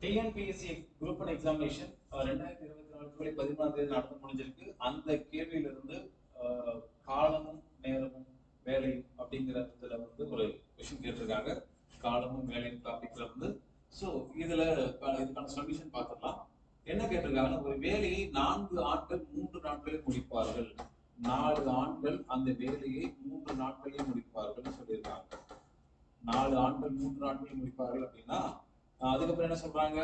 TNPSC group one examination 2024 July 13 நடந்து முடிஞ்சிருக்கு. அந்த கேள்வியிலிருந்து காலமும் நேரமும் வேலை அப்படிங்கிறதுல ஒரு கொஸ்டின் கேட்டிருக்காங்க. காலமும் வேலையும் டாபிக்ல இருந்து. ஸோ இதுக்கான சொல்யூஷன் பார்த்துடலாம். என்ன கேட்டிருக்காங்கன்னா, ஒரு வேலையை 4 ஆட்கள் 3 நாட்களில் முடிப்பார்கள். 4 ஆண்கள் அந்த வேலையை 3 நாட்களில் முடிப்பார்கள் சொல்லியிருக்காங்க. 4 ஆண்கள் 3 நாட்களில் முடிப்பார்கள் அப்படின்னா, அதுக்கப்புறம் என்ன சொல்றாங்க,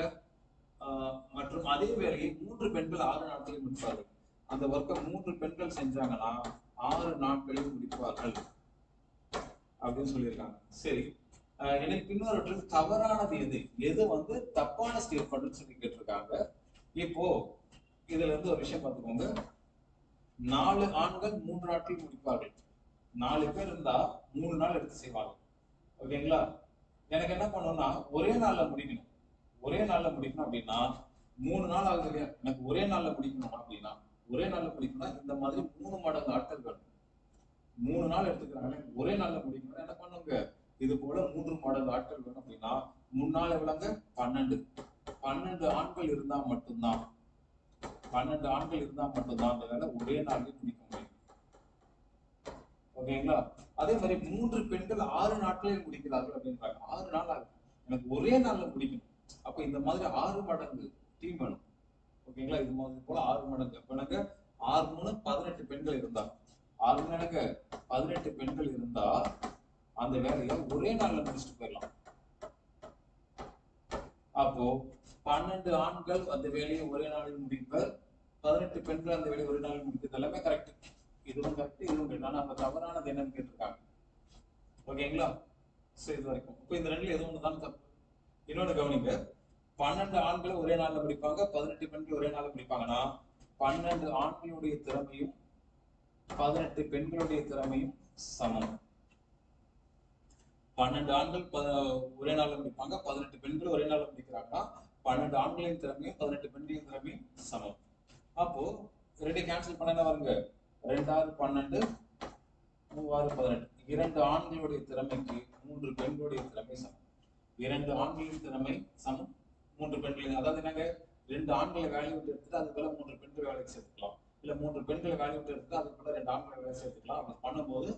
மற்றும் அதே வேலையை 3 பெண்கள் 6 நாட்களில் முடிப்பார்கள். அந்த ஒர்க்கை 3 பெண்கள் செஞ்சாங்கன்னா 6 நாட்களில் முடிப்பார்கள் அப்படின்னு சொல்லியிருக்காங்க. சரி, எனக்கு பின்னொரு தவறானது எது தப்பான ஸ்டேட்மெண்ட் சொல்லி கேட்டிருக்காங்க. இப்போ இதுல இருந்து ஒரு விஷயம் பார்த்துக்கோங்க. 4 ஆண்கள் 3 நாட்களில் முடிப்பார்கள். 4 பேர் இருந்தா 3 நாள் எடுத்து செய்வாங்க. ஓகேங்களா? எனக்கு என்ன பண்ணணும்னா ஒரே நாள்ல முடிக்கணும். ஒரே நாள்ல முடிக்கணும் அப்படின்னா 3 நாள் ஆகுது இல்லையா? எனக்கு ஒரே நாள்ல முடிக்கணும் அப்படின்னா இந்த மாதிரி 3 மடங்கு ஆட்கள் வேணும். 3 நாள் எடுத்துக்கிறாங்க, ஒரே நாள்ல முடிக்கணும். என்ன பண்ணுங்க, இது போல 3 மடங்கு ஆட்கள் வேணும் அப்படின்னா 3 நாள் எவ்வளவுங்க? 12 ஆண்கள் இருந்தா மட்டும்தான் 12 ஆண்கள் இருந்தா மட்டும்தான் அந்த வேலை ஒரே நாளில் முடிக்க முடியும். ஓகேங்களா? அதே மாதிரி 3 பெண்கள் 6 நாட்களில் முடிக்கிறார்கள் அப்படின்றாங்க. 6 நாள் ஆகுது, எனக்கு ஒரே நாள்ல முடிக்கணும். அப்ப இந்த மாதிரி 6 மடங்கு டீம் வேணும். ஓகேங்களா? இது மாதிரி போல 6 மடங்கு. அப்ப எனக்கு 6 3 18 பெண்கள் இருந்தா 6 எனக்கு 18 பெண்கள் இருந்தா அந்த வேலையை ஒரே நாள்ல முடிச்சுட்டு போயிடலாம். அப்போ 12 ஆண்கள் அந்த வேலையை ஒரே நாளில் முடிப்பர், 18 பெண்கள் அந்த வேலையை ஒரே நாளில் முடிக்கிறது எல்லாமே கரெக்ட். இதுவும் கரெக்ட், இதுவும் கரெக்ட். ஆனா அந்த தவறானது என்னன்னு கேட்டிருக்காங்க. ஓகேங்களா? சரி, இது வரைக்கும். இப்போ இந்த ரெண்டுல எதுவும் ஒண்ணுதான் தப்பு. இன்னொன்னு கவனிங்க, 12 ஆண்கள் ஒரே நாள்ல முடிப்பாங்க, 18 பெண்கள் ஒரே நாள்ல முடிப்பாங்கன்னா 12 ஆண்களுடைய திறமையும் 18 பெண்களுடைய திறமையும் சமம். 12 ஆண்கள் ஒரே நாள்ல முடிப்பாங்க, 18 பெண்கள் ஒரே நாள்ல முடிக்கிறாங்கன்னா 12 ஆண்களின் திறமையும் 18 பெண்களின் திறமையும் சமம். அப்போ ரெண்டு கேன்சல் பண்ண என்ன வருங்க? 2 6 12, 3 6 18. 2 ஆண்களுடைய திறமைக்கு 3 பெண்களுடைய திறமை சமம். 2 ஆண்களின் திறமை சமம் 3 பெண்களின். அதாவது என்னங்க, 2 ஆண்களை வேலையை விட்டு எடுத்துட்டு அது போல 3 பெண்கள் வேலைக்கு சேர்த்துக்கலாம். இல்ல 3 பெண்களை வேலையை விட்டு எடுத்துட்டு அது போல 2 ஆண்களை வேலை சேர்த்துக்கலாம். அப்படி பண்ணும்போது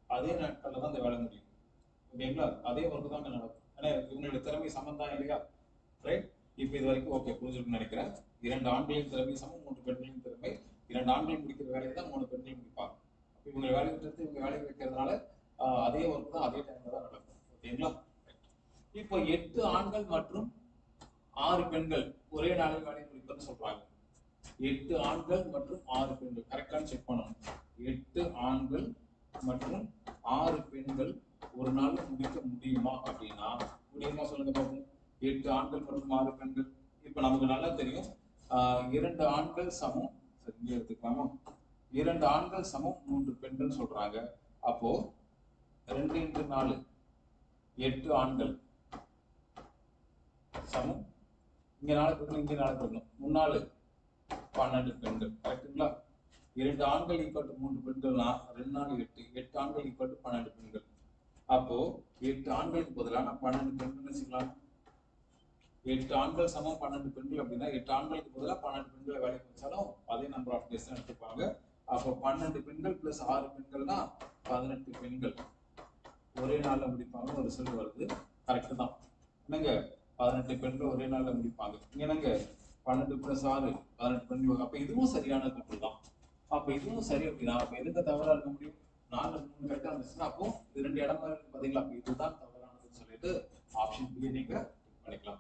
அதே நாட்கள்ல தான் அந்த வேலை முடியும். ஓகேங்களா? அதே ஒர்க்கு தான் நடக்கும். ஏன்னா இவங்களுடைய திறமை சமம் தான் இல்லையா? ரைட். இப்போ இது வரைக்கும் ஓகே, புரிஞ்சுக்கணும்னு நினைக்கிறேன். 2 ஆண்களின் திறமை சமம் 3 பெண்களின் திறமை. 2 ஆண்கள் முடிக்கிற வேலையை தான் 3 பெண்கள் முடிப்பாங்க. இவங்க வேலையை விட்டு இவங்க வேலையை வைக்கிறதுனால அதே ஒர்க் தான் அதே டைம்ல தான் நடக்கும். ஓகேங்களா? இப்போ 8 ஆண்கள் மற்றும் 6 பெண்கள் ஒரே நாளில் வேலை முடிப்பதுன்னு சொல்றாங்க. 8 ஆண்கள் மற்றும் 6 பெண்கள் கரெக்டான செக் பண்ணணும். 8 ஆண்கள் மற்றும் 6 பெண்கள் ஒரு நாள் முடிக்க முடியுமா அப்படின்னா, முடியுமா சொல்லுங்க பார்ப்போம். 8 ஆண்கள் மற்றும் 6 பெண்கள். இப்ப நமக்கு நல்லா தெரியும், 2 ஆண்கள் சமம், இங்க எடுத்துக்கலாமா, 2 ஆண்கள் சமம் 3 பெண்கள் சொல்றாங்க. அப்போ 2 into 4 8 ஆண்கள் சமம், இங்க 4 பெண்கள் இங்க 4 பெண்கள், 3 நாள் 12 பெண்கள். கரெக்டுங்களா? 2 ஆண்கள் ஈக்குவல் டு 3 பெண்கள்னா 2 நாள் 8, 8 ஆண்கள் ஈக்குவல் டு 12 பெண்கள். அப்போ 8 ஆண்களுக்கு பதிலாக நான் 12 பெண்கள் வச்சுக்கலாம். 8 ஆண்கள் சமம் 12 பெண்கள் அப்படின்னா 8 ஆண்களுக்கு பதிலாக 12 பெண்களை வேலைக்கு வச்சாலும் அதே நம்பர் ஆஃப் டேஸ் தான் எடுத்துப்பாங்க. அப்போ 12 பெண்கள் பிளஸ் 6 பெண்கள்னா 18 பெண்கள் ஒரே நாள்ல முடிப்பாங்க. ஒரு ரிசல்ட் வருது. கரெக்ட் தான் என்னங்க, 18 பெண்கள் ஒரே நாள்ல முடிப்பாங்க. என்னங்க 12 பிளஸ் 6 18 பெண்கள். அப்ப இதுவும் சரியான கூற்று தான். அப்ப இதுவும் சரி அப்படின்னா அப்ப எதுக்கு தவறா இருக்க முடியும்? 4 3 கரெக்டா இருந்துச்சுன்னா அப்போ இது 2 இடமா இருக்கு பாத்தீங்களா? அப்ப இதுதான் தவறானதுன்னு சொல்லிட்டு ஆப்ஷன் பி நீங்க பண்ணிக்கலாம்.